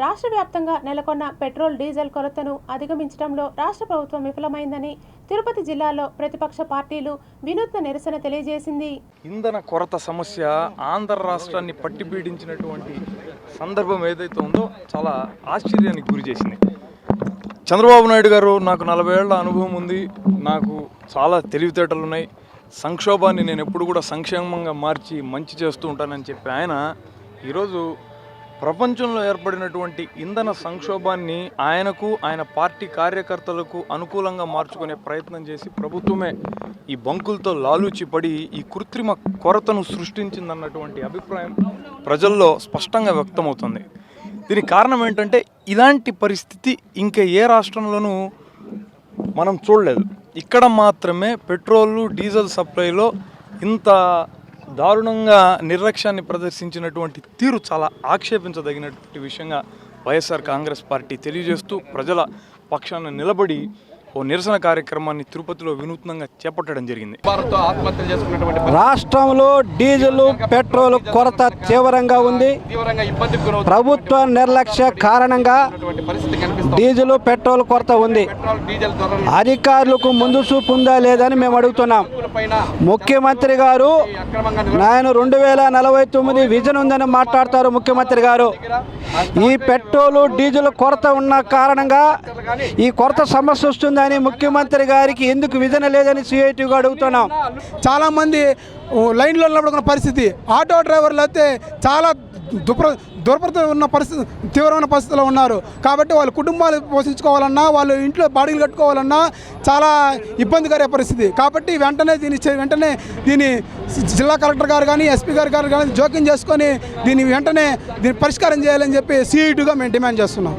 రాష్ట్ర వ్యాప్తంగా నెలకొన్న పెట్రోల్ డీజిల్ కొరతను అధిగమించడంలో రాష్ట్ర ప్రభుత్వం విఫలమైందని తిరుపతి జిల్లాలో ప్రతిపక్ష పార్టీలు వినూత్న నిరసన తెలియజేసింది. ఇంధన కొరత సమస్య ఆంధ్ర రాష్ట్రాన్ని పట్టిపీడించినటువంటి సందర్భం ఏదైతే ఉందో చాలా ఆశ్చర్యానికి గురి చేసింది. చంద్రబాబు నాయుడు గారు నాకు 40 ఏళ్ల అనుభవం ఉంది, నాకు చాలా తెలివితేటలు ఉన్నాయి, సంక్షోభాన్ని నేను ఎప్పుడు కూడా సంక్షేమంగా మార్చి మంచి చేస్తూ ఉంటానని చెప్పి ఆయన ఈరోజు ప్రపంచంలో ఏర్పడినటువంటి ఇంధన సంక్షోభాన్ని ఆయనకు ఆయన పార్టీ కార్యకర్తలకు అనుకూలంగా మార్చుకునే ప్రయత్నం చేసి ప్రభుత్వమే ఈ బంకులతో లాలూచిపడి ఈ కృత్రిమ కొరతను సృష్టించిందన్నటువంటి అభిప్రాయం ప్రజల్లో స్పష్టంగా వ్యక్తమవుతుంది. దీనికి కారణం ఏంటంటే ఇలాంటి పరిస్థితి ఇంకా ఏ రాష్ట్రంలోనూ మనం చూడలేదు. ఇక్కడ మాత్రమే పెట్రోలు డీజిల్ సప్లైలో ఇంత దారుణంగా నిర్లక్ష్యాన్ని ప్రదర్శించినటువంటి తీరు చాలా ఆక్షేపించదగినటువంటి విషయంగా వైఎస్ఆర్ కాంగ్రెస్ పార్టీ తెలియజేస్తూ ప్రజల పక్షాన నిలబడి ఓ నిరసన కార్యక్రమాన్ని తిరుపతిలో వినూత్నంగా చేపట్టడం జరిగింది. రాష్ట్రంలో డీజిల్ పెట్రోల్ కొరత తీవ్రంగా ఉంది. ప్రభుత్వ నిర్లక్ష్య కారణంగా డీజిల్ పెట్రోల్ కొరత ఉంది. అధికారులకు ముందు చూపు ఉందా లేదని మేము అడుగుతున్నాం. ముఖ్యమంత్రి గారు ఆయన 2049 విజన్ ఉందని మాట్లాడతారు. ముఖ్యమంత్రి గారు ఈ పెట్రోల్ డీజిల్ కొరత ఉన్న కారణంగా ఈ కొరత సమస్య వస్తుందని ముఖ్యమంత్రి గారికి ఎందుకు విజన్ లేదని సిఐటిగా అడుగుతున్నాం. చాలా మంది లైన్లో నిలబడుకున్న పరిస్థితి, ఆటో డ్రైవర్లు అయితే చాలా దుర్భరత ఉన్న పరిస్థితి, తీవ్రమైన పరిస్థితిలో ఉన్నారు. కాబట్టి వాళ్ళ కుటుంబాలు పోషించుకోవాలన్నా, వాళ్ళు ఇంట్లో బాడీలు కట్టుకోవాలన్నా చాలా ఇబ్బందికర పరిస్థితి. కాబట్టి వెంటనే దీన్ని జిల్లా కలెక్టర్ గారు కానీ ఎస్పీ గారు కానీ జోక్యం చేసుకొని దీన్ని వెంటనే పరిష్కారం చేయాలని చెప్పి సిఐటిగా మేము డిమాండ్ చేస్తున్నాం.